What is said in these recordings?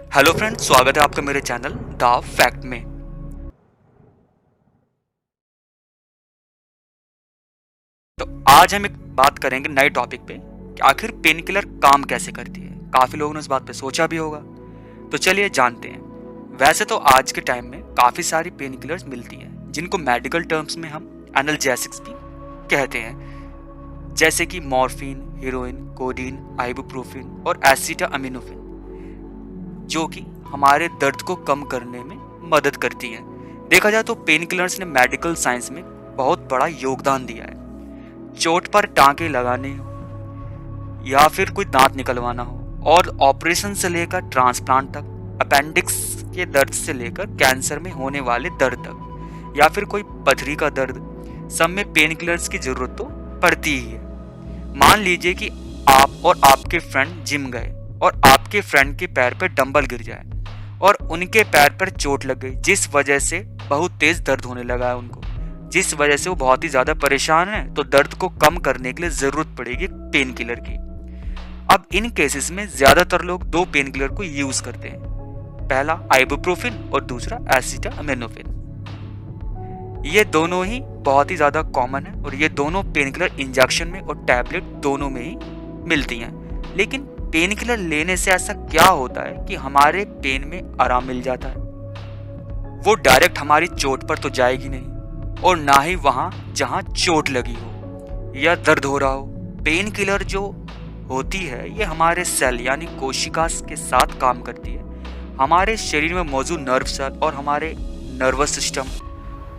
Hello friends, स्वागत है आपका मेरे चैनल द फैक्ट में। तो आज हम एक बात करेंगे नए टॉपिक पे कि आखिर पेन किलर काम कैसे करती है। काफी लोगों ने इस बात पे सोचा भी होगा, तो चलिए जानते हैं। वैसे तो आज के टाइम में काफी सारी पेन किलर्स मिलती हैं जिनको मेडिकल टर्म्स में हम एनाल्जेसिक्स भी कहते हैं, जैसे कि मॉर्फिन, हीरोइन, कोडीन, आइबुप्रोफिन और एसिटामिनोफेन, जो कि हमारे दर्द को कम करने में मदद करती हैं। देखा जाए तो पेन किलर्स ने मेडिकल साइंस में बहुत बड़ा योगदान दिया है। चोट पर टांके लगाने हो या फिर कोई दांत निकलवाना हो, और ऑपरेशन से लेकर ट्रांसप्लांट तक, अपेंडिक्स के दर्द से लेकर कैंसर में होने वाले दर्द तक, या फिर कोई पथरी का दर्द, सब में पेन किलर्स की जरूरत तो पड़ती ही है। मान लीजिए कि आप और आपके फ्रेंड जिम गए और आपके फ्रेंड के पैर पर डंबल गिर जाए और उनके पैर पर चोट लग गई, जिस वजह से बहुत तेज दर्द होने लगा है उनको, जिस वजह से वो बहुत ही ज्यादा परेशान है, तो दर्द को कम करने के लिए जरूरत पड़ेगी पेन किलर की। अब इन केसेस में ज्यादातर लोग दो पेन किलर को यूज करते हैं, पहला आइबुप्रोफिन और दूसरा एसिटामिनोफेन। ये दोनों ही बहुत ही ज्यादा कॉमन है और ये दोनों पेन किलर इंजेक्शन में और टैबलेट दोनों में ही मिलती हैं। लेकिन पेन किलर लेने से ऐसा क्या होता है कि हमारे पेन में आराम मिल जाता है? वो डायरेक्ट हमारी चोट पर तो जाएगी नहीं, और ना ही वहां जहां चोट लगी हो या दर्द हो रहा हो। पेन किलर जो होती है ये हमारे सेल यानी कोशिका के साथ काम करती है। हमारे शरीर में मौजूद नर्व सेल और हमारे नर्वस सिस्टम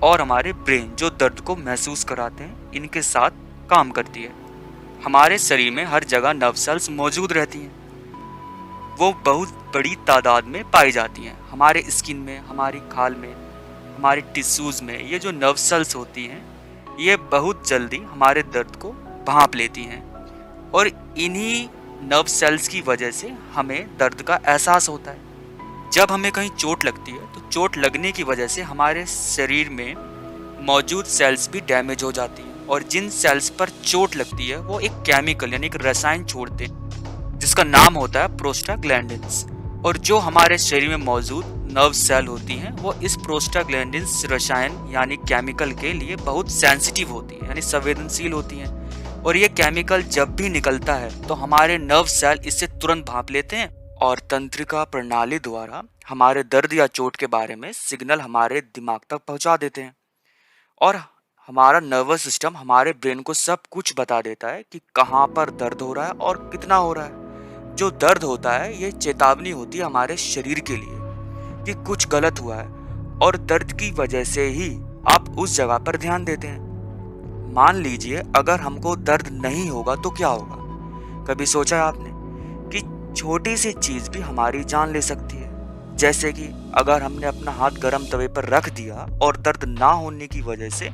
और हमारे ब्रेन जो दर्द को महसूस कराते हैं, इनके साथ काम करती है। हमारे शरीर में हर जगह नर्व सेल्स मौजूद रहती हैं। वो बहुत बड़ी तादाद में पाई जाती हैं। हमारे स्किन में, हमारी खाल में, हमारे टिश्यूज में ये जो नर्व सेल्स होती हैं, ये बहुत जल्दी हमारे दर्द को भांप लेती हैं, और इन्हीं नर्व सेल्स की वजह से हमें दर्द का एहसास होता है। जब हमें कहीं चोट लगती है तो चोट लगने की वजह से हमारे शरीर में मौजूद सेल्स भी डैमेज हो जाती हैं, और जिन सेल्स पर चोट लगती है वो एक केमिकल यानी एक रसायन छोड़ते हैं जिसका नाम होता है प्रोस्टाग्लैंडिन्स। और जो हमारे शरीर में मौजूद नर्व सेल होती हैं वो इस प्रोस्टाग्लैंडिन्स रसायन यानी केमिकल के लिए बहुत सेंसिटिव होती हैं, यानी संवेदनशील होती हैं। और ये केमिकल जब भी निकलता है तो हमारे नर्व सेल इससे तुरंत भांप लेते हैं और तंत्रिका प्रणाली द्वारा हमारे दर्द या चोट के बारे में सिग्नल हमारे दिमाग तक पहुंचा देते हैं। और हमारा नर्वस सिस्टम हमारे ब्रेन को सब कुछ बता देता है कि कहाँ पर दर्द हो रहा है और कितना हो रहा है। जो दर्द होता है ये चेतावनी होती है हमारे शरीर के लिए कि कुछ गलत हुआ है, और दर्द की वजह से ही आप उस जगह पर ध्यान देते हैं। मान लीजिए अगर हमको दर्द नहीं होगा तो क्या होगा? कभी सोचा है आपने कि छोटी सी चीज भी हमारी जान ले सकती है? जैसे कि अगर हमने अपना हाथ गर्म तवे पर रख दिया और दर्द ना होने की वजह से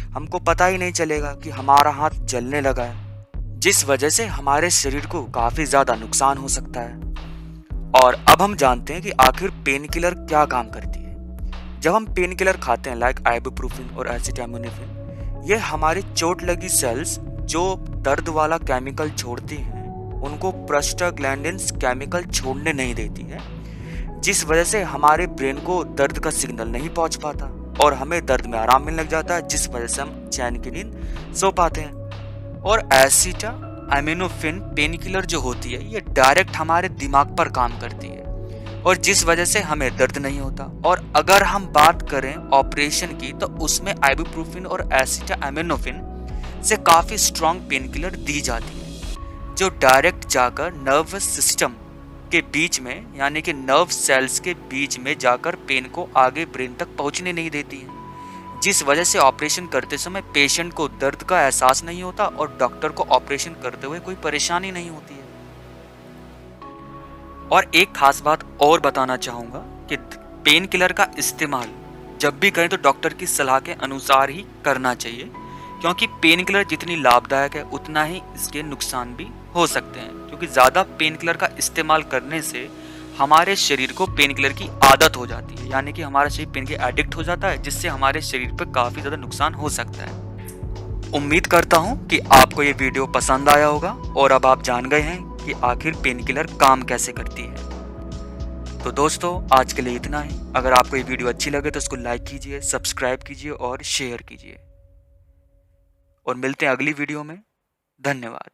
हमको पता ही नहीं चलेगा कि हमारा हाथ जलने लगा है, जिस वजह से हमारे शरीर को काफी ज्यादा नुकसान हो सकता है। और अब हम जानते हैं कि आखिर पेन किलर क्या काम करती है। जब हम पेन किलर खाते हैं लाइक आइबुप्रोफिन और एसिटामिनोफेन, ये हमारी चोट लगी सेल्स जो दर्द वाला केमिकल छोड़ती हैं उनको प्रोस्टाग्लैंडिन्स केमिकल छोड़ने नहीं देती है, जिस वजह से हमारे ब्रेन को दर्द का सिग्नल नहीं पहुंच पाता और हमें दर्द में आराम मिलने लग जाता है, जिस वजह से हम चैन की नींद सो पाते हैं। और एसिटामिनोफेन पेन किलर जो होती है ये डायरेक्ट हमारे दिमाग पर काम करती है, और जिस वजह से हमें दर्द नहीं होता। और अगर हम बात करें ऑपरेशन की तो उसमें आइबुप्रोफिन और एसिटामिनोफेन से काफी स्ट्रॉन्ग पेन किलर दी जाती है, जो डायरेक्ट जाकर नर्वस सिस्टम के बीच में यानी कि नर्व सेल्स के बीच में जाकर पेन को आगे ब्रेन तक पहुंचने नहीं देती है, जिस वजह से ऑपरेशन करते समय पेशेंट को दर्द का एहसास नहीं होता और डॉक्टर को ऑपरेशन करते हुए कोई परेशानी नहीं होती है। और एक खास बात और बताना चाहूंगा कि पेन किलर का इस्तेमाल जब भी करें तो डॉक्टर की सलाह के अनुसार ही करना चाहिए, क्योंकि पेन किलर जितनी लाभदायक है उतना ही इसके नुकसान भी हो सकते हैं। क्योंकि ज़्यादा पेन किलर का इस्तेमाल करने से हमारे शरीर को पेन किलर की आदत हो जाती है, यानी कि हमारा शरीर पेन के एडिक्ट हो जाता है, जिससे हमारे शरीर पर काफ़ी ज़्यादा नुकसान हो सकता है। उम्मीद करता हूँ कि आपको ये वीडियो पसंद आया होगा और अब आप जान गए हैं कि आखिर पेन किलर काम कैसे करती है। तो दोस्तों आज के लिए इतना ही। अगर आपको ये वीडियो अच्छी लगे तो इसको लाइक कीजिए, सब्सक्राइब कीजिए और शेयर कीजिए। और मिलते हैं अगली वीडियो में। धन्यवाद।